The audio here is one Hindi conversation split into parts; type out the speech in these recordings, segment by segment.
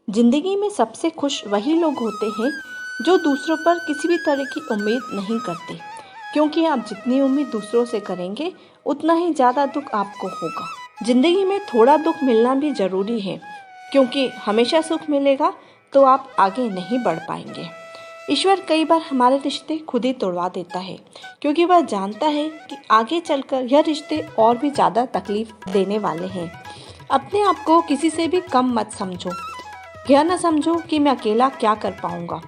जिंदगी में सबसे खुश वही लोग होते हैं जो दूसरों पर किसी भी तरह की उम्मीद नहीं करते, क्योंकि आप जितनी उम्मीद दूसरों से करेंगे उतना ही ज़्यादा दुख आपको होगा। जिंदगी में थोड़ा दुख मिलना भी ज़रूरी है, क्योंकि हमेशा सुख मिलेगा तो आप आगे नहीं बढ़ पाएंगे। ईश्वर कई बार हमारे रिश्ते खुद ही तोड़वा देता है, क्योंकि वह जानता है कि आगे चलकर यह रिश्ते और भी ज़्यादा तकलीफ देने वाले हैं। अपने आप को किसी से भी कम मत समझो। यह न समझो कि मैं अकेला क्या कर पाऊंगा,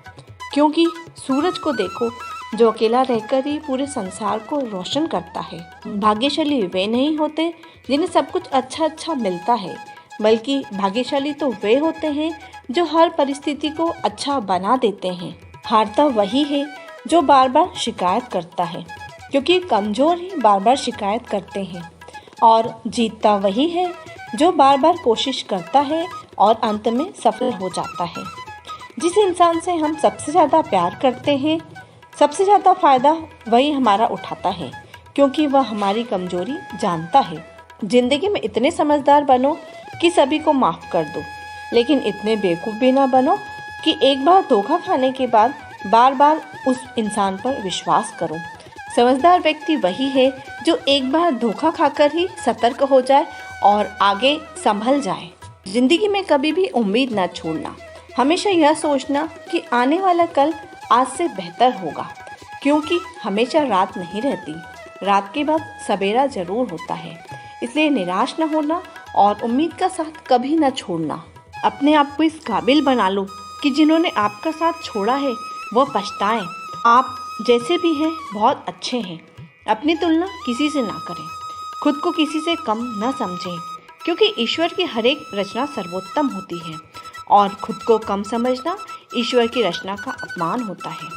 क्योंकि सूरज को देखो जो अकेला रहकर ही पूरे संसार को रोशन करता है। भाग्यशाली वे नहीं होते जिन्हें सब कुछ अच्छा अच्छा मिलता है, बल्कि भाग्यशाली तो वे होते हैं जो हर परिस्थिति को अच्छा बना देते हैं। हारता वही है जो बार बार शिकायत करता है, क्योंकि कमज़ोर ही बार बार शिकायत करते हैं। और जीतता वही है जो बार बार कोशिश करता है और अंत में सफल हो जाता है। जिस इंसान से हम सबसे ज़्यादा प्यार करते हैं, सबसे ज़्यादा फ़ायदा वही हमारा उठाता है, क्योंकि वह हमारी कमज़ोरी जानता है। ज़िंदगी में इतने समझदार बनो कि सभी को माफ़ कर दो, लेकिन इतने बेवकूफ़ भी ना बनो कि एक बार धोखा खाने के बाद बार बार उस इंसान पर विश्वास करो। समझदार व्यक्ति वही है जो एक बार धोखा खाकर ही सतर्क हो जाए और आगे संभल जाए। जिंदगी में कभी भी उम्मीद न छोड़ना। हमेशा यह सोचना कि आने वाला कल आज से बेहतर होगा, क्योंकि हमेशा रात नहीं रहती, रात के बाद सवेरा जरूर होता है। इसलिए निराश न होना और उम्मीद का साथ कभी न छोड़ना। अपने आप को इस काबिल बना लो कि जिन्होंने आपका साथ छोड़ा है वो पछताएं। आप जैसे भी हैं बहुत अच्छे हैं। अपनी तुलना किसी से ना करें, खुद को किसी से कम न समझें, क्योंकि ईश्वर की हर एक रचना सर्वोत्तम होती है और खुद को कम समझना ईश्वर की रचना का अपमान होता है।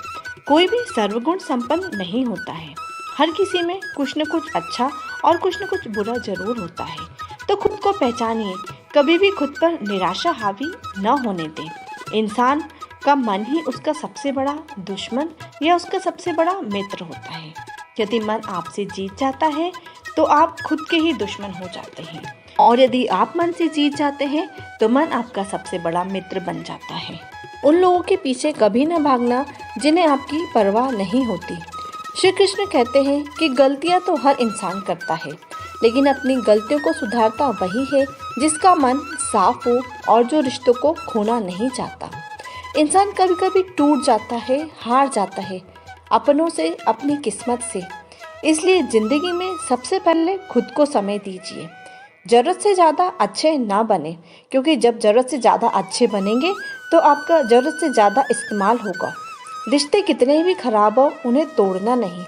कोई भी सर्वगुण संपन्न नहीं होता है। हर किसी में कुछ न कुछ अच्छा और कुछ न कुछ बुरा जरूर होता है। तो खुद को पहचानिए, कभी भी खुद पर निराशा हावी न होने दें। इंसान का मन ही उसका सबसे बड़ा दुश्मन या उसका सबसे बड़ा मित्र होता है। यदि मन आपसे जीत जाता है तो आप खुद के ही दुश्मन हो जाते हैं, और यदि आप मन से जीत जाते हैं तो मन आपका सबसे बड़ा मित्र बन जाता है। उन लोगों के पीछे कभी न भागना जिन्हें आपकी परवाह नहीं होती। श्री कृष्ण कहते हैं कि गलतियां तो हर इंसान करता है, लेकिन अपनी गलतियों को सुधारता वही है जिसका मन साफ हो और जो रिश्तों को खोना नहीं चाहता। इंसान कभी कभी टूट जाता है, हार जाता है, अपनों से, अपनी किस्मत से। इसलिए ज़िंदगी में सबसे पहले खुद को समय दीजिए। ज़रूरत से ज़्यादा अच्छे ना बने, क्योंकि जब ज़रूरत से ज़्यादा अच्छे बनेंगे तो आपका ज़रूरत से ज़्यादा इस्तेमाल होगा। रिश्ते कितने भी खराब हो, उन्हें तोड़ना नहीं,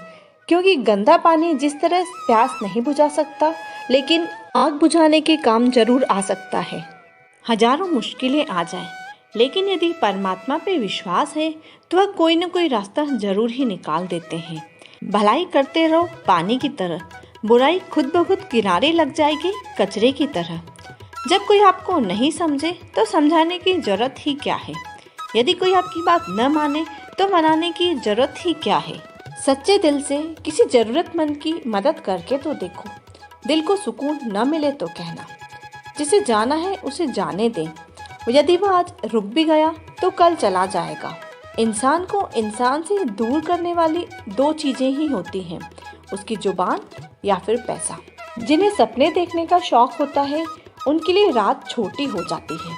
क्योंकि गंदा पानी जिस तरह प्यास नहीं बुझा सकता, लेकिन आग बुझाने के काम जरूर आ सकता है। हजारों मुश्किलें आ जाएं, लेकिन यदि परमात्मा पे विश्वास है तो वह कोई न कोई रास्ता जरूर ही निकाल देते हैं। भलाई करते रहो पानी की तरह, बुराई खुद ब खुद किनारे लग जाएगी कचरे की तरह। जब कोई आपको नहीं समझे तो समझाने की जरूरत ही क्या है। यदि कोई आपकी बात न माने तो मनाने की जरूरत ही क्या है। सच्चे दिल से किसी जरूरतमंद की मदद करके तो देखो। दिल को सुकून न मिले तो कहना, जिसे जाना है उसे जाने दें। यदि वह आज रुक भी गया तो कल चला जाएगा। इंसान को इंसान से दूर करने वाली दो चीजें ही होती हैं, उसकी जुबान या फिर पैसा। जिन्हें सपने देखने का शौक होता है उनके लिए रात छोटी हो जाती है,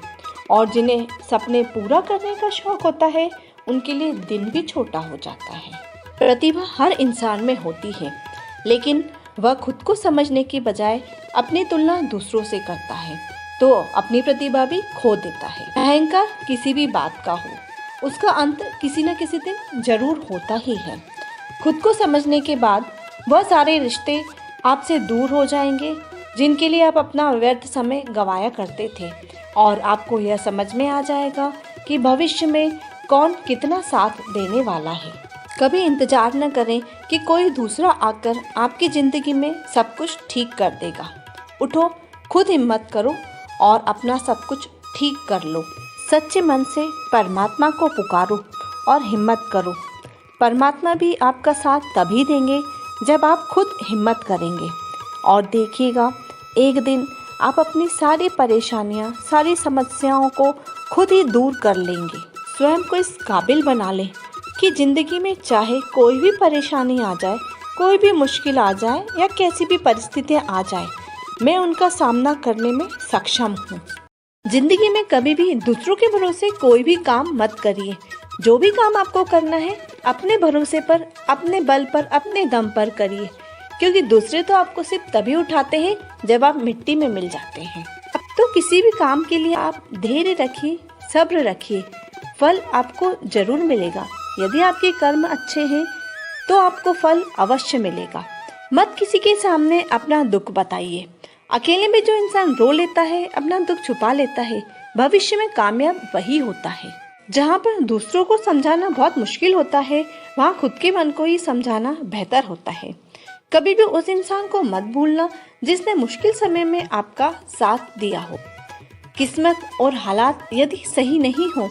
और जिन्हें सपने पूरा करने का शौक होता है उनके लिए दिन भी छोटा हो जाता है। प्रतिभा हर इंसान में होती है, लेकिन वह खुद को समझने के बजाय अपनी तुलना दूसरों से करता है तो अपनी प्रतिभा भी खो देता है। अहंकार किसी भी बात का हो, उसका अंत किसी न किसी दिन जरूर होता ही है। खुद को समझने के बाद वह सारे रिश्ते आपसे दूर हो जाएंगे जिनके लिए आप अपना व्यर्थ समय गवाया करते थे, और आपको यह समझ में आ जाएगा कि भविष्य में कौन कितना साथ देने वाला है। कभी इंतजार न करें कि कोई दूसरा आकर आपकी ज़िंदगी में सब कुछ ठीक कर देगा। उठो, खुद हिम्मत करो और अपना सब कुछ ठीक कर लो। सच्चे मन से परमात्मा को पुकारो और हिम्मत करो। परमात्मा भी आपका साथ तभी देंगे जब आप खुद हिम्मत करेंगे, और देखिएगा एक दिन आप अपनी सारी परेशानियां, सारी समस्याओं को खुद ही दूर कर लेंगे। स्वयं को इस काबिल बना लें कि जिंदगी में चाहे कोई भी परेशानी आ जाए, कोई भी मुश्किल आ जाए या कैसी भी परिस्थितियां आ जाए, मैं उनका सामना करने में सक्षम हूँ। जिंदगी में कभी भी दूसरों के भरोसे कोई भी काम मत करिए। जो भी काम आपको करना है अपने भरोसे पर, अपने बल पर, अपने दम पर करिए, क्योंकि दूसरे तो आपको सिर्फ तभी उठाते हैं जब आप मिट्टी में मिल जाते हैं। अब तो किसी भी काम के लिए आप धैर्य रखिए, सब्र रखिए, फल आपको जरूर मिलेगा। यदि आपके कर्म अच्छे हैं तो आपको फल अवश्य मिलेगा। मत किसी के सामने अपना दुख बताइए। अकेले में जो इंसान रो लेता है, अपना दुख छुपा लेता है, भविष्य में कामयाब वही होता है। जहाँ पर दूसरों को समझाना बहुत मुश्किल होता है, वहाँ खुद के मन को ही समझाना बेहतर होता है। कभी भी उस इंसान को मत भूलना जिसने मुश्किल समय में आपका साथ दिया हो। किस्मत और हालात यदि सही नहीं हो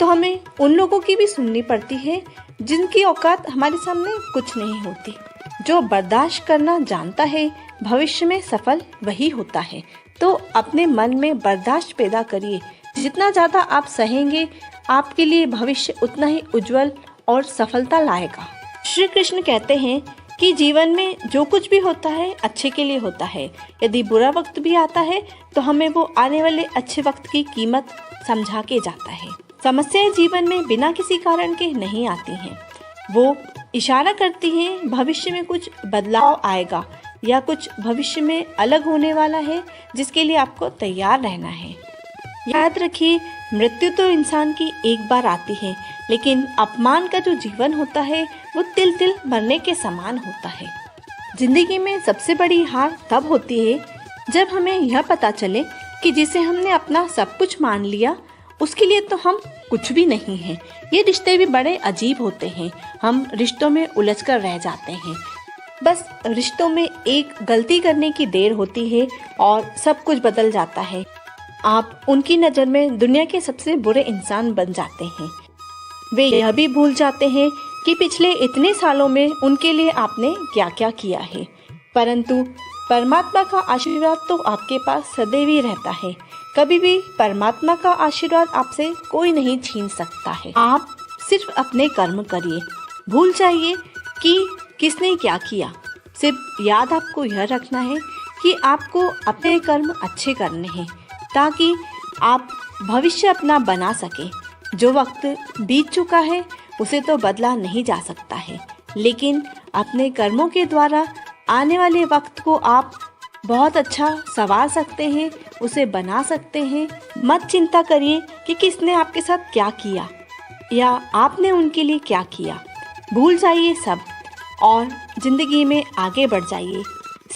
तो हमें उन लोगों की भी सुननी पड़ती है जिनकी औकात हमारे सामने कुछ नहीं होती। जो बर्दाश्त करना जानता है भविष्य में सफल वही होता है। तो अपने मन में बर्दाश्त पैदा करिए। जितना ज्यादा आप सहेंगे आपके लिए भविष्य उतना ही उज्जवल और सफलता लाएगा। श्री कृष्ण कहते हैं कि जीवन में जो कुछ भी होता है अच्छे के लिए होता है। यदि बुरा वक्त भी आता है तो हमें वो आने वाले अच्छे वक्त की कीमत समझा के जाता है। समस्याएं जीवन में बिना किसी कारण के नहीं आती हैं। वो इशारा करती हैं भविष्य में कुछ बदलाव आएगा या कुछ भविष्य में अलग होने वाला है जिसके लिए आपको तैयार रहना है। याद रखिए, मृत्यु तो इंसान की एक बार आती है, लेकिन अपमान का जो जीवन होता है वो तिल तिल मरने के समान होता है। जिंदगी में सबसे बड़ी हार तब होती है जब हमें यह पता चले कि जिसे हमने अपना सब कुछ मान लिया उसके लिए तो हम कुछ भी नहीं हैं। ये रिश्ते भी बड़े अजीब होते हैं। हम रिश्तों में उलझ कर रह जाते हैं। बस रिश्तों में एक गलती करने की देर होती है और सब कुछ बदल जाता है। आप उनकी नज़र में दुनिया के सबसे बुरे इंसान बन जाते हैं। वे यह भी भूल जाते हैं कि पिछले इतने सालों में उनके लिए आपने क्या क्या किया है। परंतु परमात्मा का आशीर्वाद तो आपके पास सदैव ही रहता है। कभी भी परमात्मा का आशीर्वाद आपसे कोई नहीं छीन सकता है। आप सिर्फ अपने कर्म करिए, भूल जाइए कि किसने क्या किया। सिर्फ याद आपको यह रखना है कि आपको अपने कर्म अच्छे करने हैं ताकि आप भविष्य अपना बना सके। जो वक्त बीत चुका है उसे तो बदला नहीं जा सकता है, लेकिन अपने कर्मों के द्वारा आने वाले वक्त को आप बहुत अच्छा संवार सकते हैं, उसे बना सकते हैं। मत चिंता करिए कि किसने आपके साथ क्या किया या आपने उनके लिए क्या किया। भूल जाइए सब और जिंदगी में आगे बढ़ जाइए।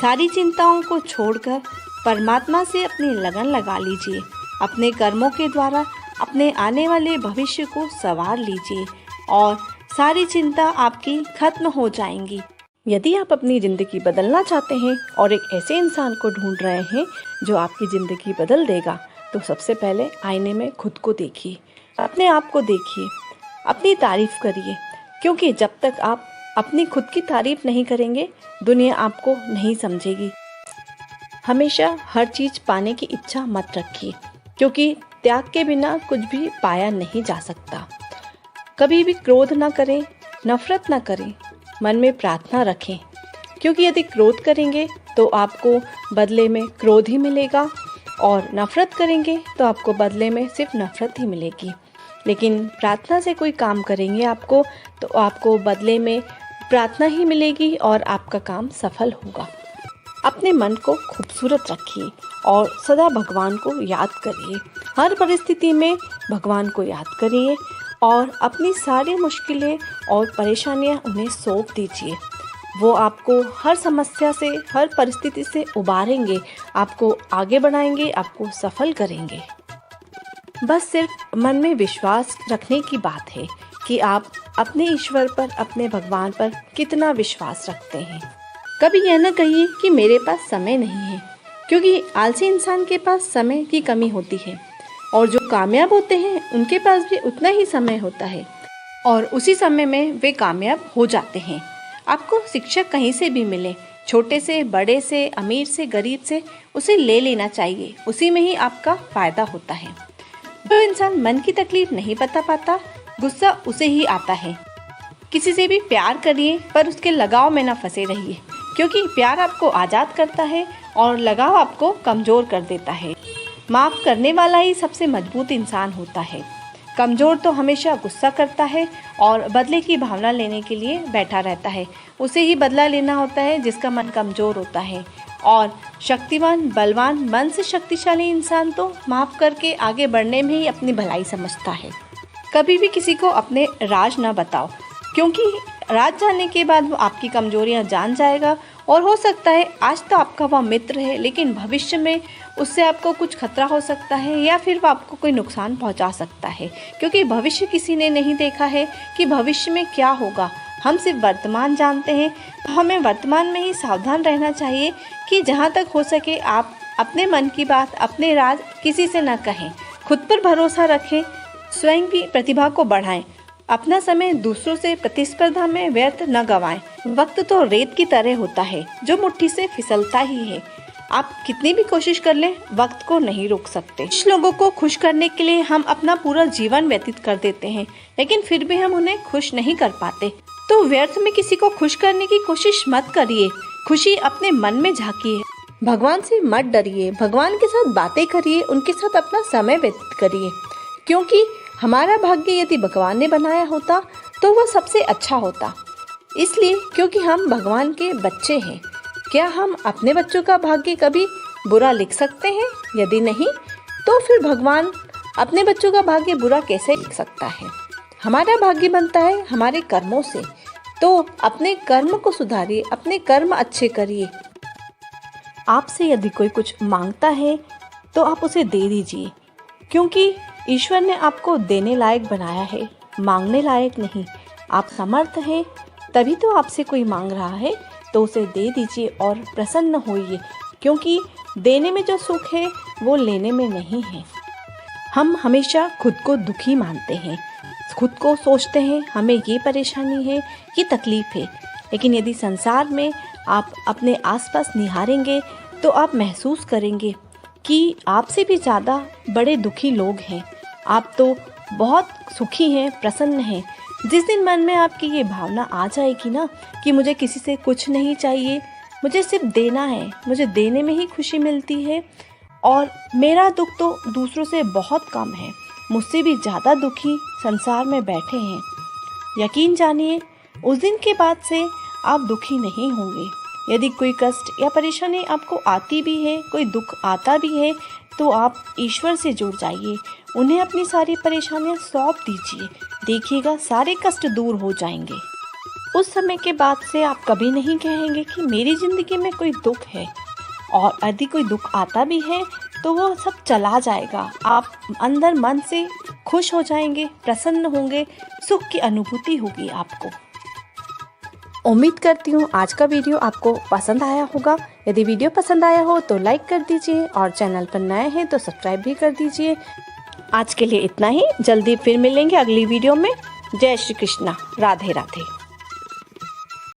सारी चिंताओं को छोड़कर परमात्मा से अपनी लगन लगा लीजिए। अपने कर्मों के द्वारा अपने आने वाले भविष्य को संवार लीजिए और सारी चिंता आपकी खत्म हो जाएंगी। यदि आप अपनी ज़िंदगी बदलना चाहते हैं और एक ऐसे इंसान को ढूंढ रहे हैं जो आपकी ज़िंदगी बदल देगा, तो सबसे पहले आईने में खुद को देखिए, अपने आप को देखिए, अपनी तारीफ करिए, क्योंकि जब तक आप अपनी खुद की तारीफ नहीं करेंगे दुनिया आपको नहीं समझेगी। हमेशा हर चीज़ पाने की इच्छा मत रखिए, क्योंकि त्याग के बिना कुछ भी पाया नहीं जा सकता। कभी भी क्रोध ना करें, नफरत ना करें, मन में प्रार्थना रखें, क्योंकि यदि क्रोध करेंगे तो आपको बदले में क्रोध ही मिलेगा और नफरत करेंगे तो आपको बदले में सिर्फ नफरत ही मिलेगी। लेकिन प्रार्थना से कोई काम करेंगे आपको तो आपको बदले में प्रार्थना ही मिलेगी और आपका काम सफल होगा। अपने मन को खूबसूरत रखिए और सदा भगवान को याद करिए। हर परिस्थिति में भगवान को याद करिए और अपनी सारी मुश्किलें और परेशानियां उन्हें सौंप दीजिए। वो आपको हर समस्या से, हर परिस्थिति से उबारेंगे, आपको आगे बढ़ाएंगे, आपको सफल करेंगे। बस सिर्फ मन में विश्वास रखने की बात है कि आप अपने ईश्वर पर, अपने भगवान पर कितना विश्वास रखते हैं। कभी यह न कहिए कि मेरे पास समय नहीं है, क्योंकि आलसी इंसान के पास समय की कमी होती है और जो कामयाब होते हैं उनके पास भी उतना ही समय होता है और उसी समय में वे कामयाब हो जाते हैं। आपको शिक्षा कहीं से भी मिले, छोटे से बड़े से, अमीर से गरीब से, उसे ले लेना चाहिए। उसी में ही आपका फ़ायदा होता है। जो इंसान मन की तकलीफ नहीं बता पाता, गुस्सा उसे ही आता है। किसी से भी प्यार करिए पर उसके लगाव में ना फंसे रहिए, क्योंकि प्यार आपको आज़ाद करता है और लगाव आपको कमज़ोर कर देता है। माफ़ करने वाला ही सबसे मजबूत इंसान होता है। कमज़ोर तो हमेशा गुस्सा करता है और बदले की भावना लेने के लिए बैठा रहता है। उसे ही बदला लेना होता है जिसका मन कमज़ोर होता है। और शक्तिवान, बलवान, मन से शक्तिशाली इंसान तो माफ़ करके आगे बढ़ने में ही अपनी भलाई समझता है। कभी भी किसी को अपने राज ना बताओ, क्योंकि राज जानने के बाद वो आपकी कमजोरियां जान जाएगा और हो सकता है आज तो आपका वह मित्र है, लेकिन भविष्य में उससे आपको कुछ खतरा हो सकता है या फिर वो आपको कोई नुकसान पहुंचा सकता है, क्योंकि भविष्य किसी ने नहीं देखा है कि भविष्य में क्या होगा। हम सिर्फ वर्तमान जानते हैं, तो हमें वर्तमान में ही सावधान रहना चाहिए कि जहाँ तक हो सके आप अपने मन की बात, अपने राज किसी से न कहें। खुद पर भरोसा रखें, स्वयं की प्रतिभा को बढ़ाएं, अपना समय दूसरों से प्रतिस्पर्धा में व्यर्थ न गवाएं। वक्त तो रेत की तरह होता है जो मुट्ठी से फिसलता ही है। आप कितनी भी कोशिश कर लें, वक्त को नहीं रोक सकते। कुछ लोगों को खुश करने के लिए हम अपना पूरा जीवन व्यतीत कर देते हैं, लेकिन फिर भी हम उन्हें खुश नहीं कर पाते। तो व्यर्थ में किसी को खुश करने की कोशिश मत करिए। खुशी अपने मन में झांकिए। भगवान से मत डरिए, भगवान के साथ बातें करिए, उनके साथ अपना समय व्यतीत करिए, क्योंकि हमारा भाग्य यदि भगवान ने बनाया होता तो वह सबसे अच्छा होता। इसलिए क्योंकि हम भगवान के बच्चे हैं। क्या हम अपने बच्चों का भाग्य कभी बुरा लिख सकते हैं? यदि नहीं, तो फिर भगवान अपने बच्चों का भाग्य बुरा कैसे लिख सकता है? हमारा भाग्य बनता है हमारे कर्मों से, तो अपने कर्म को सुधारिए, अपने कर्म अच्छे करिए। आपसे यदि कोई कुछ मांगता है तो आप उसे दे दीजिए, क्योंकि ईश्वर ने आपको देने लायक बनाया है, मांगने लायक नहीं। आप समर्थ हैं तभी तो आपसे कोई मांग रहा है, तो उसे दे दीजिए और प्रसन्न होइए, क्योंकि देने में जो सुख है वो लेने में नहीं है। हम हमेशा खुद को दुखी मानते हैं, खुद को सोचते हैं हमें ये परेशानी है, ये तकलीफ है, लेकिन यदि संसार में आप अपने आसपास निहारेंगे तो आप महसूस करेंगे कि आपसे भी ज़्यादा बड़े दुखी लोग हैं। आप तो बहुत सुखी हैं, प्रसन्न हैं। जिस दिन मन में आपकी ये भावना आ जाएगी ना कि मुझे किसी से कुछ नहीं चाहिए, मुझे सिर्फ देना है, मुझे देने में ही खुशी मिलती है और मेरा दुख तो दूसरों से बहुत कम है, मुझसे भी ज़्यादा दुखी संसार में बैठे हैं, यकीन जानिए उस दिन के बाद से आप दुखी नहीं होंगे। यदि कोई कष्ट या परेशानी आपको आती भी है, कोई दुख आता भी है, तो आप ईश्वर से जुड़ जाइए, उन्हें अपनी सारी परेशानियां सौंप दीजिए, देखिएगा सारे कष्ट दूर हो जाएंगे। उस समय के बाद से आप कभी नहीं कहेंगे कि मेरी ज़िंदगी में कोई दुख है, और यदि कोई दुख आता भी है तो वो सब चला जाएगा। आप अंदर मन से खुश हो जाएंगे, प्रसन्न होंगे, सुख की अनुभूति होगी आपको। उम्मीद करती हूँ आज का वीडियो आपको पसंद आया होगा। यदि वीडियो पसंद आया हो तो लाइक कर दीजिए और चैनल पर नए हैं तो सब्सक्राइब भी कर दीजिए। आज के लिए इतना ही, जल्दी फिर मिलेंगे अगली वीडियो में। जय श्री कृष्णा, राधे राधे।